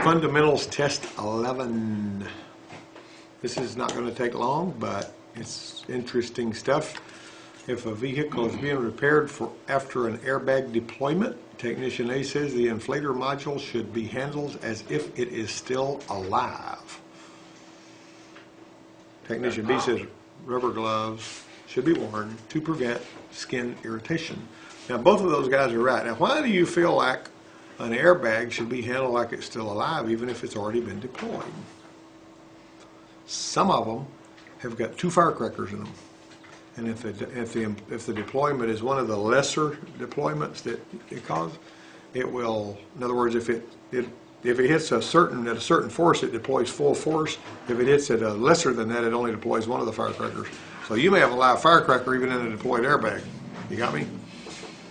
Fundamentals Test 11. This is not going to take long, but it's interesting stuff. If a vehicle is being repaired after an airbag deployment, Technician A says the inflator module should be handled as if it is still alive. Technician B says rubber gloves should be worn to prevent skin irritation. Now, both of those guys are right. Now, why do you feel like an airbag should be handled like it's still alive, even if it's already been deployed? Some of them have got 2 firecrackers in them. And if the deployment is one of the lesser deployments that it causes, it will, in other words, if it hits at a certain force, it deploys full force. If it hits at a lesser than that, it only deploys one of the firecrackers. So you may have a live firecracker even in a deployed airbag. You got me?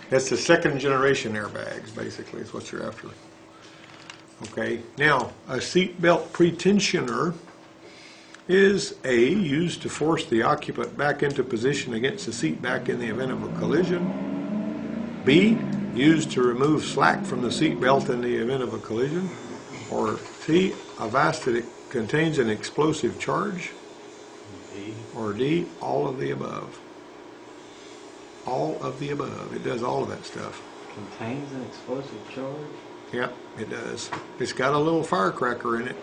That's the second generation airbags, basically, is what you're after. Okay, now a seatbelt pretensioner is A, used to force the occupant back into position against the seat back in the event of a collision. B, used to remove slack from the seat belt in the event of a collision. Or C, a vest that it contains an explosive charge. D. Or D, all of the above. All of the above. It does all of that stuff. Contains an explosive charge? Yep, it does. It's got a little firecracker in it.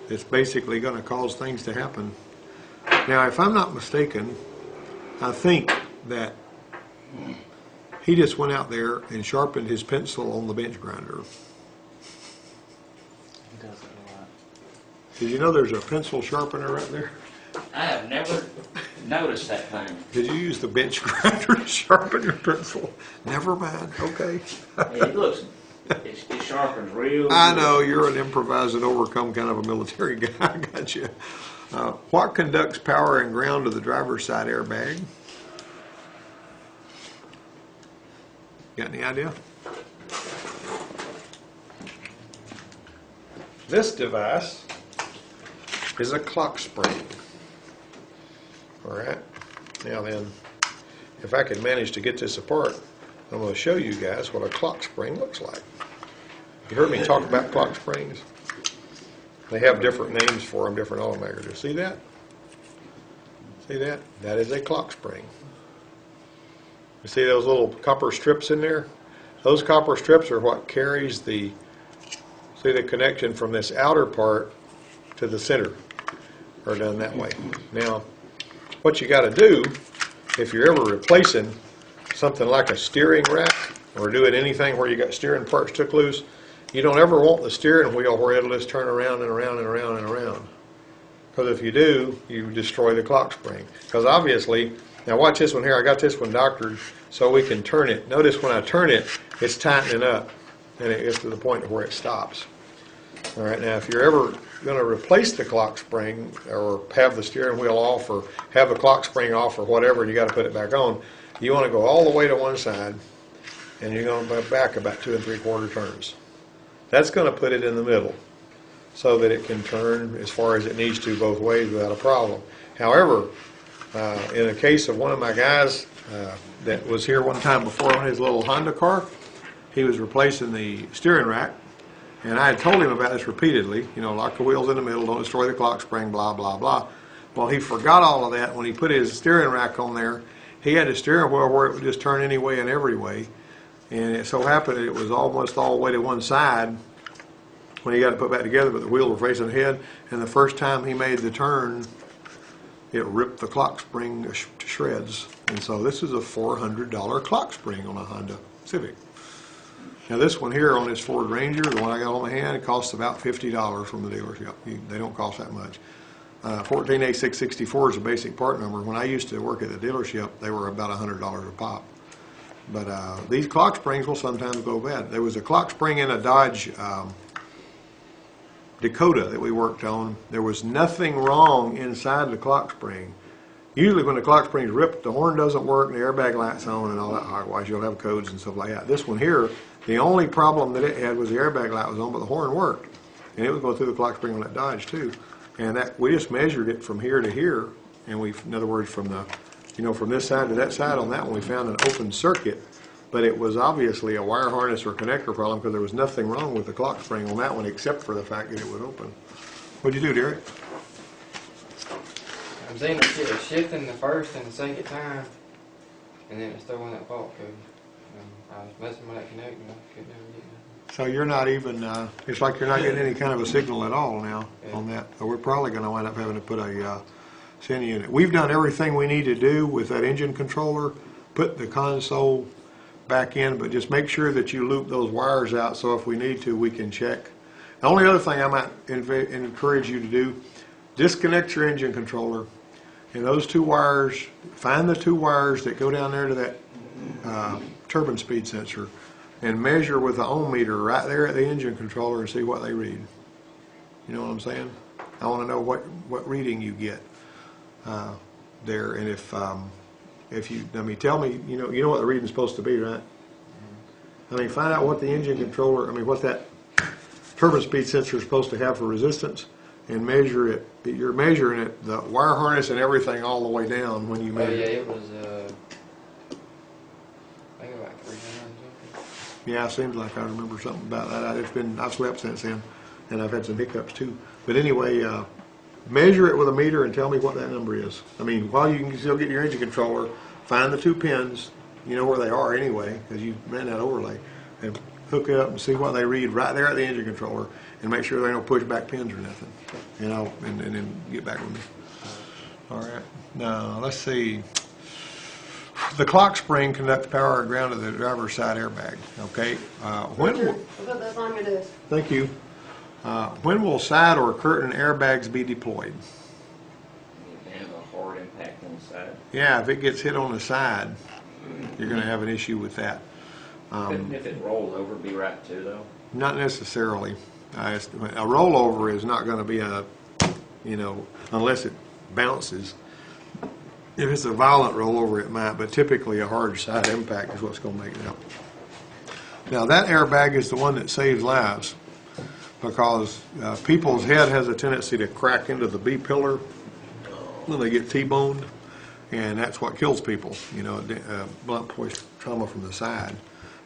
It's basically going to cause things to happen. Now, if I'm not mistaken, I think that he just went out there and sharpened his pencil on the bench grinder. He does it a lot. Did you know there's a pencil sharpener right there? I have never noticed that thing. Did you use the bench grinder to sharpen your pencil? Never mind. Okay. It looks, it sharpens real I good. know, you're an improvise and overcome kind of a military guy. I got you. What conducts power and ground to the driver's side airbag? Got any idea? This device is a clock spring. All right. Now then, if I can manage to get this apart, I'm going to show you guys what a clock spring looks like. You heard me talk about clock springs? They have different names for them, different automakers. See that? See that? That is a clock spring. You see those little copper strips in there? Those copper strips are what carries the connection from this outer part to the center, or done that way. Now, what you got to do, if you're ever replacing something like a steering rack, or doing anything where you got steering parts took loose, you don't ever want the steering wheel where it'll just turn around and around and around and around. Because if you do, you destroy the clock spring. Because obviously, now watch this one here, I got this one doctored so we can turn it. Notice when I turn it, it's tightening up and it gets to the point where it stops. All right, now if you're ever going to replace the clock spring or have the steering wheel off or have the clock spring off or whatever and you got to put it back on, you want to go all the way to one side and you're going to go back about 2 3/4 turns. That's going to put it in the middle so that it can turn as far as it needs to both ways without a problem. However, in a case of one of my guys that was here one time before on his little Honda car, he was replacing the steering rack, and I had told him about this repeatedly, you know, lock the wheels in the middle, don't destroy the clock spring, blah, blah, blah. Well, he forgot all of that when he put his steering rack on there. He had a steering wheel where it would just turn any way and every way. And it so happened that it was almost all the way to one side when he got it put back together, but the wheels were facing ahead. And the first time he made the turn, it ripped the clock spring to shreds. And so this is a $400 clock spring on a Honda Civic. Now this one here on this Ford Ranger, the one I got on my hand, it costs about $50 from the dealership. They don't cost that much. 14A664 is a basic part number. When I used to work at the dealership, they were about $100 a pop. But these clock springs will sometimes go bad. There was a clock spring in a Dodge Dakota that we worked on. There was nothing wrong inside the clock spring. Usually when the clock spring's ripped, the horn doesn't work and the airbag light's on and all that. Otherwise you'll have codes and stuff like that. This one here, the only problem that it had was the airbag light was on, but the horn worked. And it was going through the clock spring on that Dodge too. And that we just measured it from here to here, and we, in other words, from the, you know, from this side to that side on that one, we found an open circuit but it was obviously a wire harness or connector problem because there was nothing wrong with the clock spring on that one except for the fact that it would open. What'd you do, Derek? I'm seeing it was shifting the first and the second time, and then it's throwing that fault code. I was messing with that connector and I could never get it. So you're not even, it's like you're not getting any kind of a signal at all now on that. So we're probably going to wind up having to put a SIN unit. We've done everything we need to do with that engine controller, put the console back in, but just make sure that you loop those wires out so if we need to, we can check. The only other thing I might encourage you to do, disconnect your engine controller and those two wires, find the two wires that go down there to that turbine speed sensor and measure with the ohm meter right there at the engine controller and see what they read. You know what I'm saying? I want to know what reading you get there, and if you, I mean, tell me, you know what the reading's supposed to be, right? I mean, find out what the engine controller, I mean, what that turbine speed sensor is supposed to have for resistance, and measure it. You're measuring it, the wire harness and everything all the way down when you measure. Oh yeah, it was. I think about 300 something. Yeah, it seems like I remember something about that. I've slept since then, and I've had some hiccups too. But anyway, measure it with a meter and tell me what that number is. I mean, while you can still get your engine controller, find the two pins. You know where they are anyway, because you ran that overlay, and hook it up and see what they read right there at the engine controller, and make sure they don't push back pins or nothing. You know, and then get back with me. All right. Now let's see. The clock spring conducts power and ground to the driver's side airbag. Okay. When will, I'll put those on your desk. thank you. When will side or curtain airbags be deployed? They have a hard impact on the side. Yeah, if it gets hit on the side, you're going to have an issue with that. If it rolls over, it'd be right too, though. Not necessarily. A rollover is not going to be unless it bounces. If it's a violent rollover, it might, but typically a hard side impact is what's going to make it out. Now that airbag is the one that saves lives, because people's head has a tendency to crack into the B pillar when they get T-boned, and that's what kills people. You know, blunt force trauma from the side.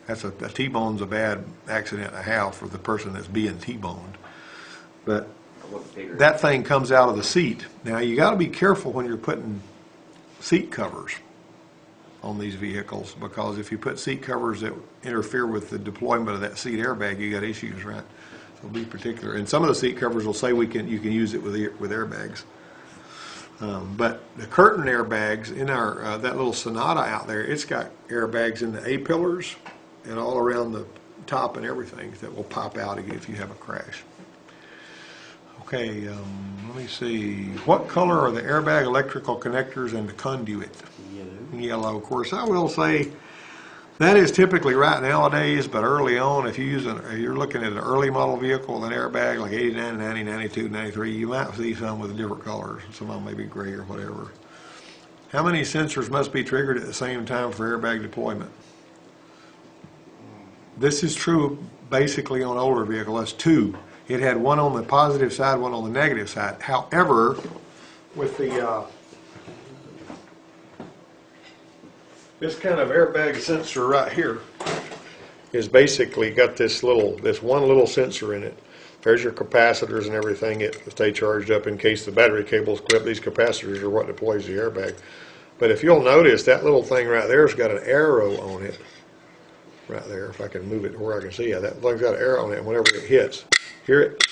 That's a T-bone's a bad accident to have for the person that's being T-boned. But that thing comes out of the seat. Now you got to be careful when you're putting seat covers on these vehicles, because if you put seat covers that interfere with the deployment of that seat airbag, you got issues, right? So be particular. And some of the seat covers will say you can use it with airbags. But the curtain airbags in our that little Sonata out there, it's got airbags in the A pillars and all around the top and everything that will pop out if you have a crash. Okay, let me see. What color are the airbag electrical connectors and the conduit? Yellow. Yellow. Of course, I will say that is typically right nowadays, but early on, if you're looking at an early model vehicle with an airbag like 89, 90, 92, 93, you might see some with different colors. Some of them may be gray or whatever. How many sensors must be triggered at the same time for airbag deployment? This is true basically on older vehicles. That's 2. It had one on the positive side, one on the negative side. However, with the this kind of airbag sensor right here is basically got this one little sensor in it. There's your capacitors and everything that stay charged up in case the battery cables clip. These capacitors are what deploys the airbag. But if you'll notice, that little thing right there's got an arrow on it. Right there, if I can move it to where I can see it. That thing's got an arrow on it, and whenever it hits, hear it?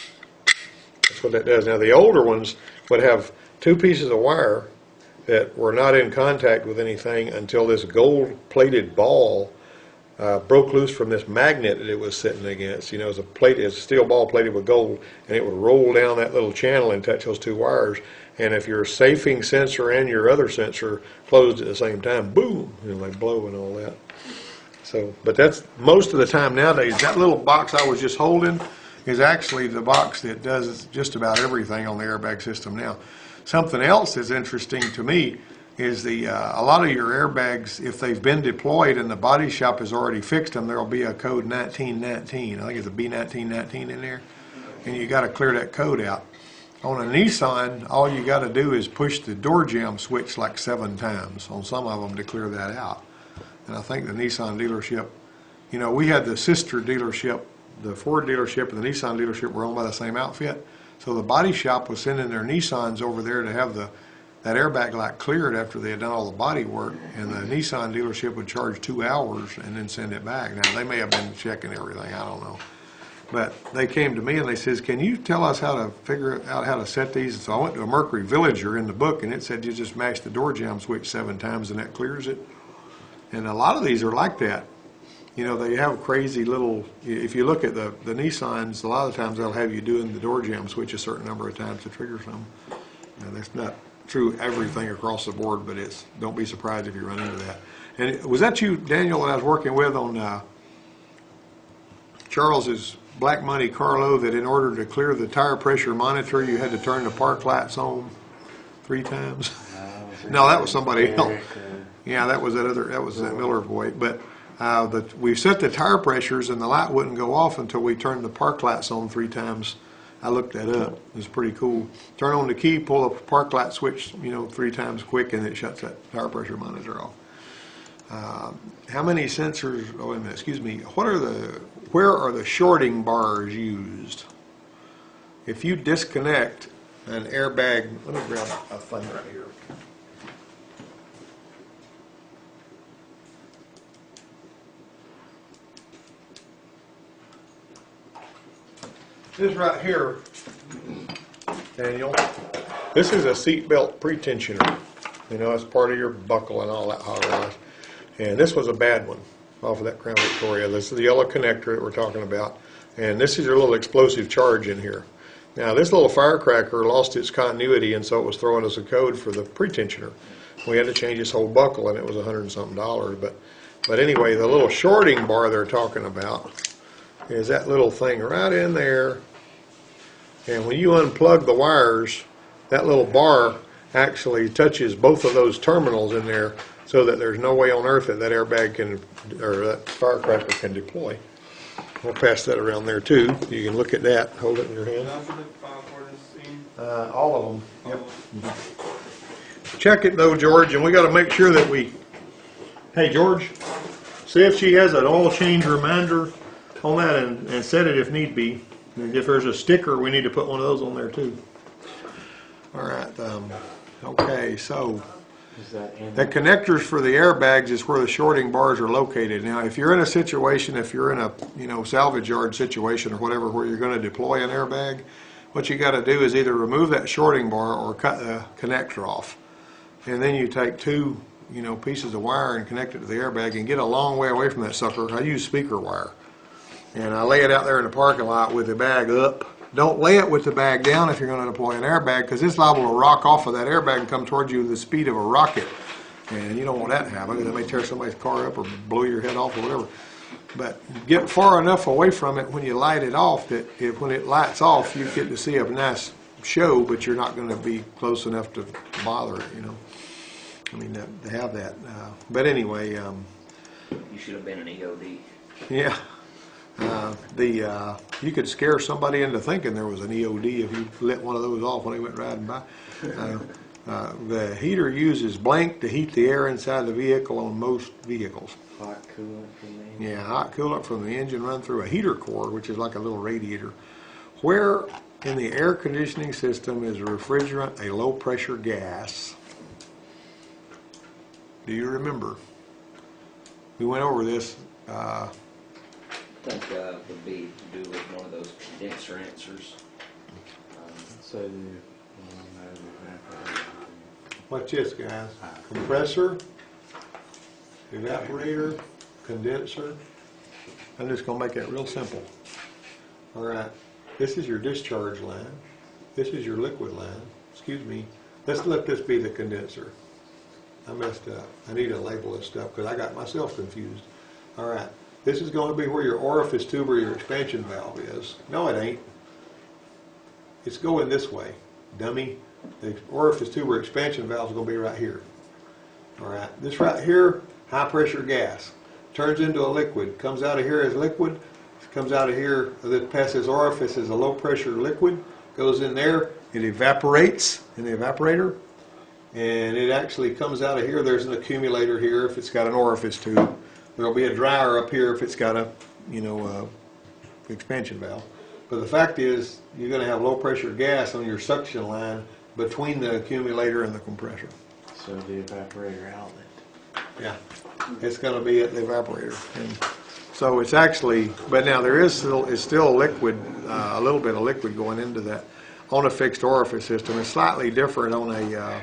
That's what that does. Now the older ones would have 2 pieces of wire that were not in contact with anything until this gold-plated ball broke loose from this magnet that it was sitting against. You know, it's a steel ball plated with gold, and it would roll down that little channel and touch those 2 wires. And if your safing sensor and your other sensor closed at the same time, boom, they blow and all that. So, but that's most of the time nowadays. That little box I was just holding is actually the box that does just about everything on the airbag system now. Something else that's interesting to me is a lot of your airbags, if they've been deployed and the body shop has already fixed them, there'll be a code 1919. I think it's a B1919 in there, and you got to clear that code out. On a Nissan, all you got to do is push the door jamb switch like 7 times on some of them to clear that out. and I think the Nissan dealership, you know, we had the sister dealership, the Ford dealership and the Nissan dealership were owned by the same outfit. So the body shop was sending their Nissans over there to have that airbag light cleared after they had done all the body work, and the Nissan dealership would charge 2 hours and then send it back. Now, they may have been checking everything, I don't know. But they came to me and they says, can you tell us how to figure out how to set these? So I went to a Mercury Villager in the book, and it said you just mash the door jamb switch 7 times and that clears it. And a lot of these are like that. You know, they have crazy little, if you look at the Nissans, a lot of times they'll have you doing the door jamb switch a certain number of times to trigger something. Now, that's not true everything across the board, but don't be surprised if you run into that. And was that you, Daniel, that I was working with on Charles's Black Money Carlo, that in order to clear the tire pressure monitor, you had to turn the park lights on 3 times? No, that was somebody else. Yeah, that was that Miller boy. But we set the tire pressures and the light wouldn't go off until we turned the park lights on 3 times. I looked that up. It was pretty cool. Turn on the key, pull the park light switch, 3 times quick, and it shuts that tire pressure monitor off. How many sensors? Oh, wait a minute. Excuse me. Where are the shorting bars used? If you disconnect an airbag, let me grab a thing right here. This right here, Daniel, this is a seatbelt pretensioner. You know, it's part of your buckle and all that hogwash. And this was a bad one off of that Crown Victoria. This is the yellow connector that we're talking about. And this is your little explosive charge in here. Now, this little firecracker lost its continuity, and so it was throwing us a code for the pretensioner. We had to change this whole buckle, and it was $100 and something. But anyway, the little shorting bar they're talking about is that little thing right in there. And when you unplug the wires, that little bar actually touches both of those terminals in there, so that there's no way on earth that airbag or that firecracker can deploy. We'll pass that around there too. You can look at that. Hold it in your hand. All of them. Yep. Check it though, George, and we got to make sure that Hey, George, see if she has an oil change reminder on that, and set it if need be. And if there's a sticker, we need to put one of those on there too. All right. Okay, so the connectors for the airbags is where the shorting bars are located. Now, if you're in a situation, if you're in a salvage yard situation or whatever, where you're going to deploy an airbag, what you got to do is either remove that shorting bar or cut the connector off, and then you take 2 pieces of wire and connect it to the airbag and get a long way away from that sucker. I use speaker wire. And I lay it out there in the parking lot with the bag up. Don't lay it with the bag down if you're going to deploy an airbag, because it's liable to rock off of that airbag and come towards you with the speed of a rocket. And you don't want that to happen, because it may tear somebody's car up or blow your head off or whatever. But get far enough away from it when you light it off that when it lights off, you get to see a nice show, but you're not going to be close enough to bother it, I mean, to have that. But anyway. You should have been an EOD. Yeah. You could scare somebody into thinking there was an EOD if you lit one of those off when they went riding by. The heater uses blank to heat the air inside the vehicle on most vehicles. Hot coolant from the engine. Yeah, hot coolant from the engine run through a heater core, which is like a little radiator. Where in the air conditioning system is a refrigerant a low pressure gas? Do you remember? We went over this. I think would be to do with one of those condenser answers. So What's this, guys? Compressor, evaporator, condenser. I'm just going to make that real simple. All right. This is your discharge line. This is your liquid line. Excuse me. Let's let this be the condenser. I messed up. I need to label this stuff because I got myself confused. All right. This is going to be where your orifice tube or your expansion valve is. No, it ain't. It's going this way, dummy. The orifice tube or expansion valve is going to be right here. All right. This right here, high pressure gas. Turns into a liquid. Comes out of here as liquid. Comes out of here, that passes orifice as a low pressure liquid. Goes in there. It evaporates in the evaporator. And it actually comes out of here. There's an accumulator here if it's got an orifice tube. There'll be a dryer up here if it's got a, expansion valve. But the fact is, you're going to have low pressure gas on your suction line between the accumulator and the compressor. So the evaporator outlet. Yeah, it's going to be at the evaporator. And so it's actually, but now there is still, it's still liquid, a little bit of liquid going into that on a fixed orifice system. It's slightly different on a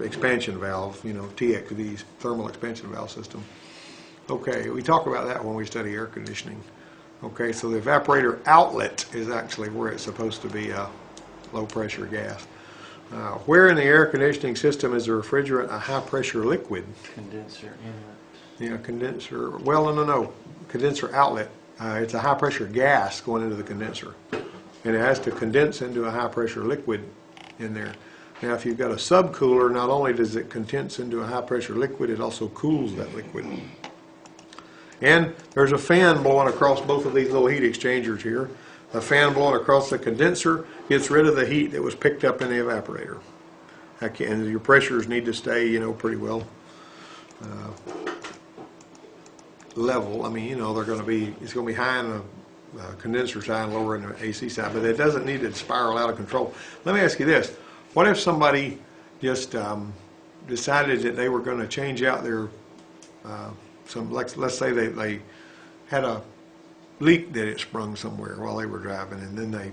expansion valve, TXV, thermal expansion valve system. Okay, we talk about that when we study air conditioning. Okay, so the evaporator outlet is actually where it's supposed to be low pressure gas. Where in the air conditioning system is the refrigerant a high pressure liquid? Condenser inlet. Yeah, condenser, well, no. Condenser outlet. It's a high pressure gas going into the condenser. And it has to condense into a high pressure liquid in there. Now, if you've got a subcooler, not only does it condense into a high pressure liquid, it also cools that liquid. And there's a fan blowing across both of these little heat exchangers here. A fan blowing across the condenser gets rid of the heat that was picked up in the evaporator. And your pressures need to stay, pretty well level. I mean, they're going to be, it's going to be high in the condenser side and lower in the AC side, but it doesn't need to spiral out of control. Let me ask you this. What if somebody just decided that they were going to change out their let's say they had a leak that it sprung somewhere while they were driving, and then they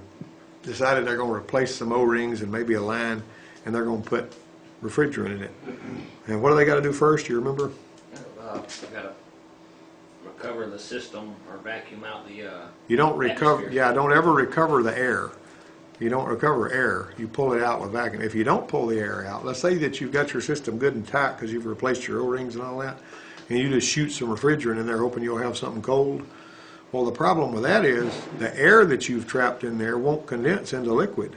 decided they're going to replace some O-rings and maybe a line, and they're going to put refrigerant in it. And what do they got to do first? You remember? They got to recover the system or vacuum out the. You don't recover. atmosphere. Yeah, don't ever recover the air. You don't recover air. You pull it out with vacuum. If you don't pull the air out, let's say that you've got your system good and tight because you've replaced your O-rings and all that, and you just shoot some refrigerant in there hoping you'll have something cold. Well, the problem with that is the air that you've trapped in there won't condense into liquid.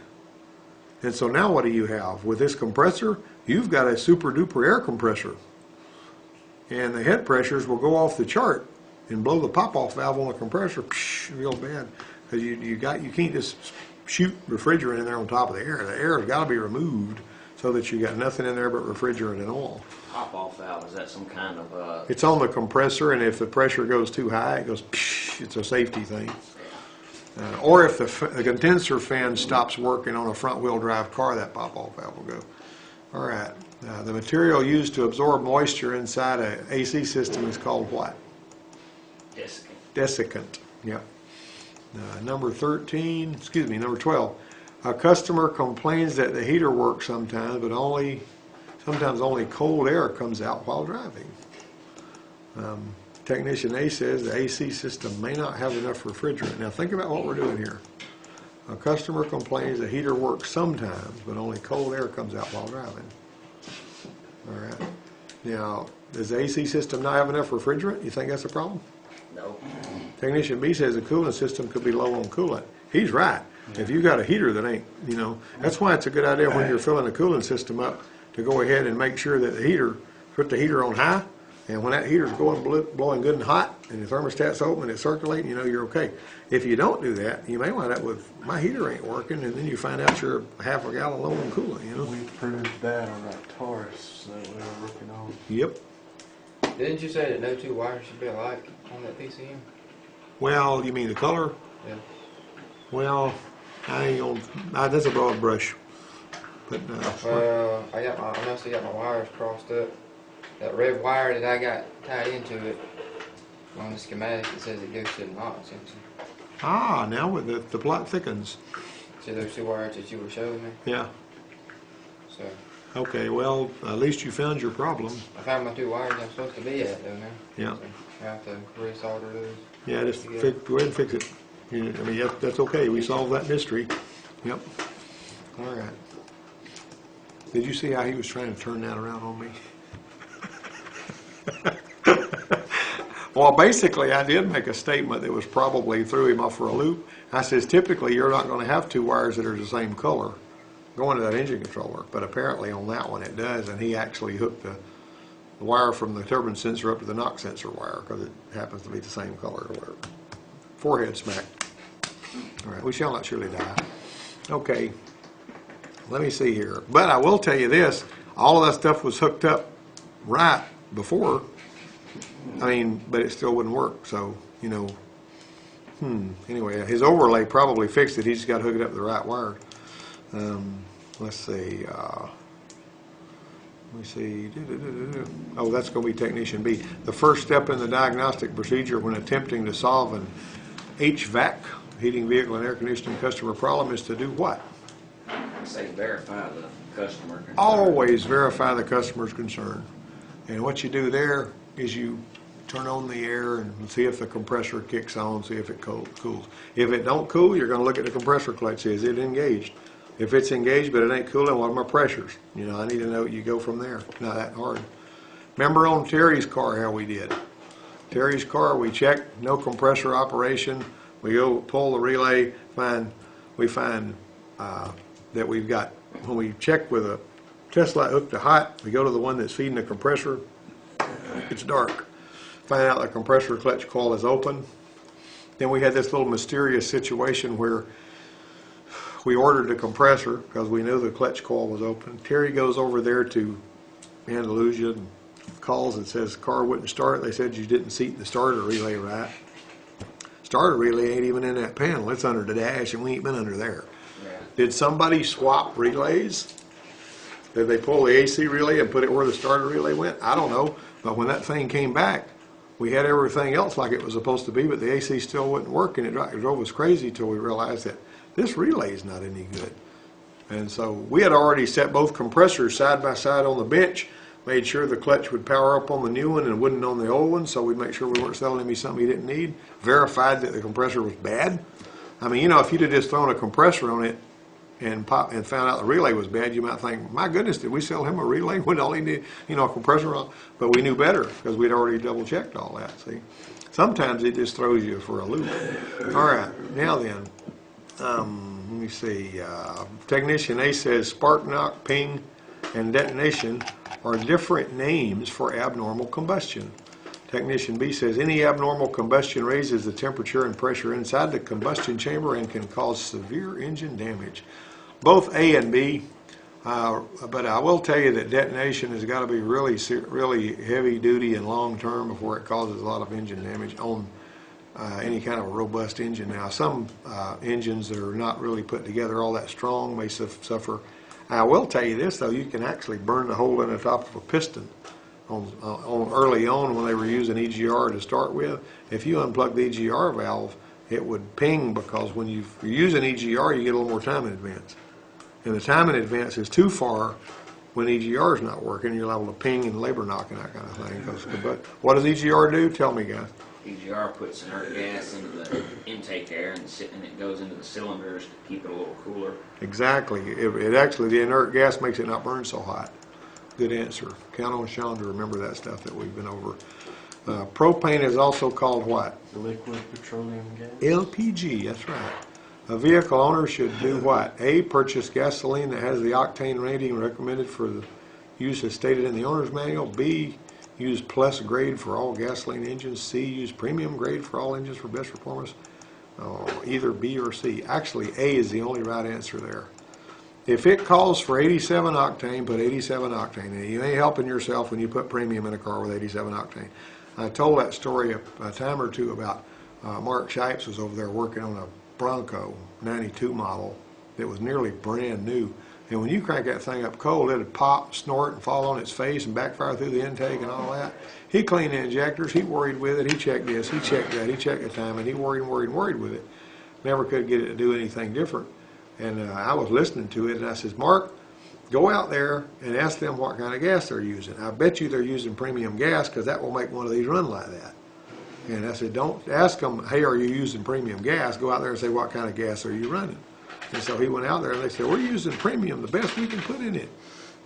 And so now what do you have? With this compressor, you've got a super duper air compressor. And the head pressures will go off the chart and blow the pop-off valve on the compressor real bad. Because you can't just shoot refrigerant in there on top of the air. The air has got to be removed so that you got nothing in there but refrigerant and oil. Pop-off valve, is that some kind of It's on the compressor, and if the pressure goes too high, it goes, it's a safety thing. Or if the condenser fan stops working on a front-wheel drive car, that pop-off valve will go. All right. The material used to absorb moisture inside an AC system is called what? desiccant? Desiccant. Yep. Number 12. A customer complains that the heater works sometimes, but sometimes only cold air comes out while driving. Technician A says the AC system may not have enough refrigerant. Now think about what we're doing here. A customer complains the heater works sometimes, but only cold air comes out while driving. All right. Now, does the AC system not have enough refrigerant? You think that's a problem? No. Technician B says the cooling system could be low on coolant. He's right. If you've got a heater that ain't, that's why it's a good idea when you're filling the cooling system up to go ahead and make sure that put the heater on high, and when that heater's blowing good and hot, and the thermostat's open and it's circulating, you're okay. If you don't do that, you may wind up with, my heater ain't working, and then you find out you're half a gallon low on coolant, We proved that on that Taurus that we were working on. Yep. Didn't you say that no two wires should be alike on that PCM? Well, you mean the color? Yeah. Well, I ain't gonna, that's a broad brush. But, I must have got my wires crossed up. That red wire that I got tied into it, on the schematic, it says it goes to the knock sensor. now with the plot thickens. So those two wires that you were showing me? Yeah. So Okay, well, at least you found your problem. I found my two wires I'm supposed to be at though now. Yeah. So I have to resolder those. Yeah, just go ahead and fix it. That's okay. We solved that mystery. Yep. All right. Did you see how he was trying to turn that around on me? Well, basically, I did make a statement that was probably threw him off for a loop. I says, typically, you're not going to have two wires that are the same color going to that engine controller. But apparently on that one it does, and he actually hooked the wire from the turbine sensor up to the knock sensor wire because it happens to be the same color or whatever. Forehead smack. All right, we shall not surely die. Okay. let me see here. But I will tell you this, all of that stuff was hooked up right before. I mean, but it still wouldn't work, so, you know. Anyway, his overlay probably fixed it. He just got to hook it up to the right wire. Let's see. Let me see. Oh, that's going to be Technician B. The first step in the diagnostic procedure when attempting to solve an HVAC, heating, vehicle, and air conditioning customer problem is to do what? Say verify the customer concern. Always verify the customer's concern. And what you do there is you turn on the air and see if the compressor kicks on, see if it cools. If it don't cool, you're going to look at the compressor clutch. Is it engaged? If it's engaged but it ain't cooling, what are my pressures? You know, I need to know. You go from there. Not that hard. Remember on Terry's car how we did. Terry's car, we checked, no compressor operation. We go pull the relay, we find that we've got, when we check with a test light hooked to hot, we go to the one that's feeding the compressor. It's dark. Find out the compressor clutch coil is open. Then we had this little mysterious situation where we ordered the compressor because we knew the clutch coil was open. Terry goes over there to Andalusia and calls and says the car wouldn't start. They said you didn't seat the starter relay right. Starter relay ain't even in that panel. It's under the dash and we ain't been under there. Yeah. Did somebody swap relays? Did they pull the AC relay and put it where the starter relay went? I don't know. But when that thing came back, we had everything else like it was supposed to be, but the AC still wouldn't work, and it drove us crazy until we realized that this relay is not any good. And so we had already set both compressors side by side on the bench, made sure the clutch would power up on the new one and wouldn't on the old one, so we'd make sure we weren't selling him something he didn't need, verified that the compressor was bad. I mean, you know, if you'd have just thrown a compressor on it and found out the relay was bad, you might think, my goodness, did we sell him a relay when all he did, you know, a compressor on? But we knew better because we'd already double checked all that, see. Sometimes it just throws you for a loop. All right, now then, let me see. Technician A says spark knock, ping, and detonation are different names for abnormal combustion. Technician B says any abnormal combustion raises the temperature and pressure inside the combustion chamber and can cause severe engine damage. Both A and B, but I will tell you that detonation has got to be really heavy duty and long term before it causes a lot of engine damage on any kind of a robust engine. Now, some engines that are not really put together all that strong may suffer. I will tell you this though, you can actually burn the hole in the top of a piston. Early on when they were using EGR to start with, if you unplug the EGR valve, it would ping because when you're using EGR, you get a little more time in advance. And the time in advance is too far when EGR is not working. You're liable to ping and labor knock and that kind of thing. But what does EGR do? Tell me, guys. EGR puts inert gas into the intake air and it goes into the cylinders to keep it a little cooler. Exactly. It actually, the inert gas makes it not burn so hot. Good answer. Count on Sean to remember that stuff that we've been over. Propane is also called what? Liquid petroleum gas. LPG, that's right. A vehicle owner should do what? A, purchase gasoline that has the octane rating recommended for the use as stated in the owner's manual. B, use plus grade for all gasoline engines. C, use premium grade for all engines for best performance. Either B or C. Actually, A is the only right answer there. If it calls for 87 octane, put 87 octane. And you ain't helping yourself when you put premium in a car with 87 octane. I told that story a time or two about Mark Shipes was over there working on a Bronco 92 model that was nearly brand new. And when you crank that thing up cold, it'd pop, snort, and fall on its face and backfire through the intake and all that. He cleaned the injectors. He worried with it. He checked this. He checked that. He checked the time. And he worried with it. Never could get it to do anything different. And I was listening to it, and I says, Mark, go out there and ask them what kind of gas they're using. I bet you they're using premium gas because that will make one of these run like that. And I said, don't ask them, hey, are you using premium gas? Go out there and say, what kind of gas are you running? And so he went out there and they said, we're using premium, the best we can put in it.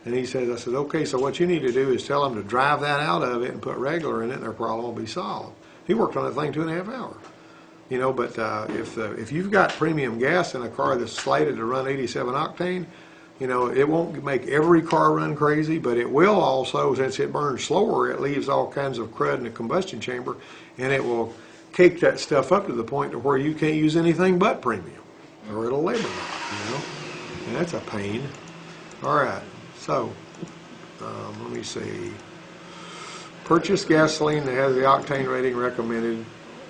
And he said, I said, okay, so what you need to do is tell them to drive that out of it and put regular in it and their problem will be solved. He worked on that thing 2.5 hours. You know, but if you've got premium gas in a car that's slated to run 87 octane, you know, it won't make every car run crazy, but it will also, since it burns slower, it leaves all kinds of crud in the combustion chamber, and it will cake that stuff up to the point to where you can't use anything but premium, or it'll labor knock, you know, and that's a pain. All right, so, let me see. Purchase gasoline that has the octane rating recommended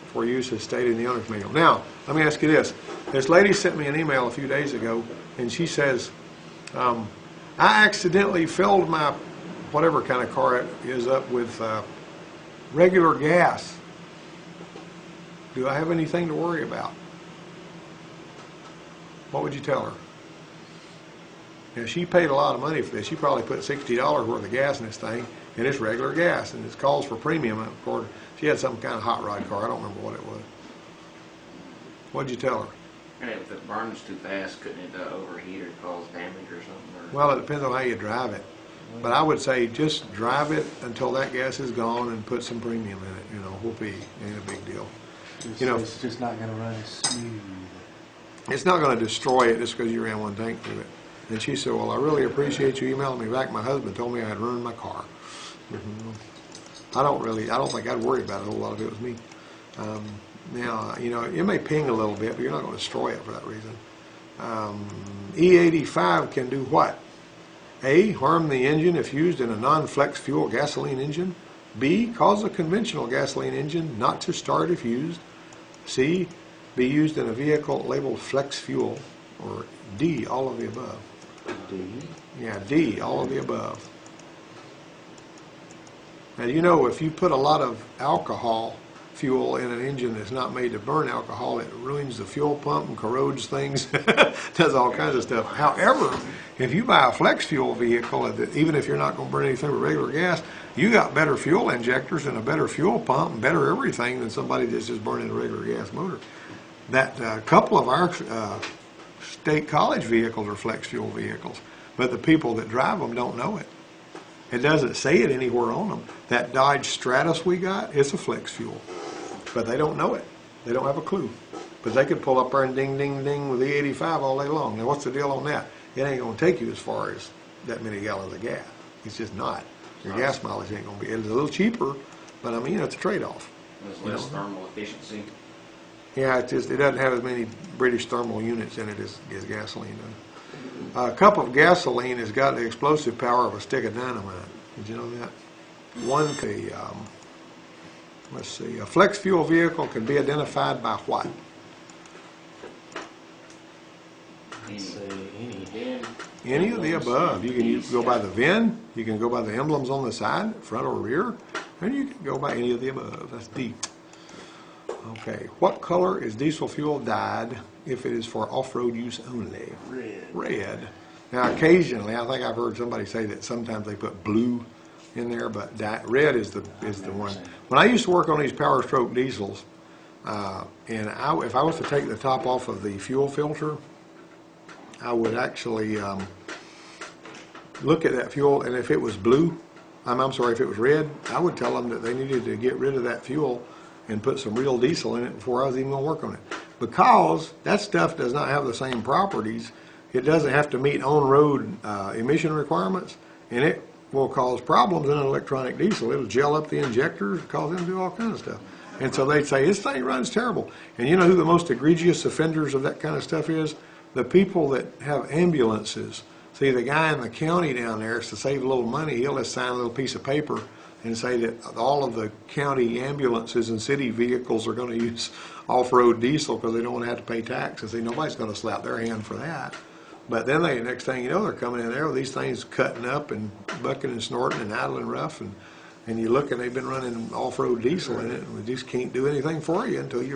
for use as stated in the owner's manual. Now, let me ask you this. This lady sent me an email a few days ago, and she says, I accidentally filled my, whatever kind of car it is, up with regular gas. Do I have anything to worry about? What would you tell her? Now, she paid a lot of money for this. She probably put $60 worth of gas in this thing, and it's regular gas, and it calls for premium. Of course, she had some kind of hot rod car. I don't remember what it was. What'd you tell her? And if it burns too fast, couldn't it overheat or cause damage or something? Or? Well, it depends on how you drive it. But I would say just drive it until that gas is gone and put some premium in it. You know, whoopee, ain't a big deal. You know, It's just not going to run as smooth. it's not going to destroy it just because you ran one tank through it. And she said, well, I really appreciate you emailing me back. My husband told me I had ruined my car. I don't think I'd worry about it a whole lot if it was me. Now, you know, it may ping a little bit, but you're not going to destroy it for that reason. E85 can do what? A, harm the engine if used in a non-flex fuel gasoline engine. B, cause a conventional gasoline engine not to start if used. C, be used in a vehicle labeled flex fuel. Or D, all of the above. D. Yeah, D, all of the above. Now, you know, if you put a lot of alcohol fuel in an engine that's not made to burn alcohol, it ruins the fuel pump and corrodes things, does all kinds of stuff. However, if you buy a flex fuel vehicle, even if you're not going to burn anything with regular gas, you got better fuel injectors and a better fuel pump and better everything than somebody that's just burning a regular gas motor. That couple of our state college vehicles are flex fuel vehicles, but the people that drive them don't know it. It doesn't say it anywhere on them. That Dodge Stratus we got, it's a flex fuel, but they don't know it. They don't have a clue. But they could pull up there and ding, ding, ding with the 85 all day long. Now, what's the deal on that? It ain't going to take you as far as that many gallons of gas. It's just not. Your gas mileage ain't going to be. It's a little cheaper, but I mean, it's a trade-off. There's less thermal efficiency. Yeah, it doesn't have as many British thermal units in it as gasoline does. A cup of gasoline has got the explosive power of a stick of dynamite. Did you know that? Let's see, a flex fuel vehicle can be identified by what? Any of the above. You can go by the VIN, you can go by the emblems on the side, front or rear, and you can go by any of the above. That's D. Okay, what color is diesel fuel dyed if it is for off-road use only? Red. Red. Now, occasionally, I think I've heard somebody say that sometimes they put blue in there, but red is the one. When I used to work on these Power Stroke diesels, and if I was to take the top off of the fuel filter, I would actually look at that fuel, and if it was blue, I'm sorry, if it was red, I would tell them that they needed to get rid of that fuel and put some real diesel in it before I was even going to work on it. Because that stuff does not have the same properties. It doesn't have to meet on-road emission requirements, and it will cause problems in an electronic diesel. It'll gel up the injectors, cause them to do all kinds of stuff. And so they'd say, this thing runs terrible. And you know who the most egregious offenders of that kind of stuff is? The people that have ambulances. See, the guy in the county down there, to save a little money, he'll just sign a little piece of paper and say that all of the county ambulances and city vehicles are going to use off-road diesel because they don't want to have to pay taxes. See, nobody's going to slap their hand for that. But then next thing you know, they're coming in there with these things cutting up and bucking and snorting and idling rough, and you look and they've been running off-road diesel in it, and we just can't do anything for you until you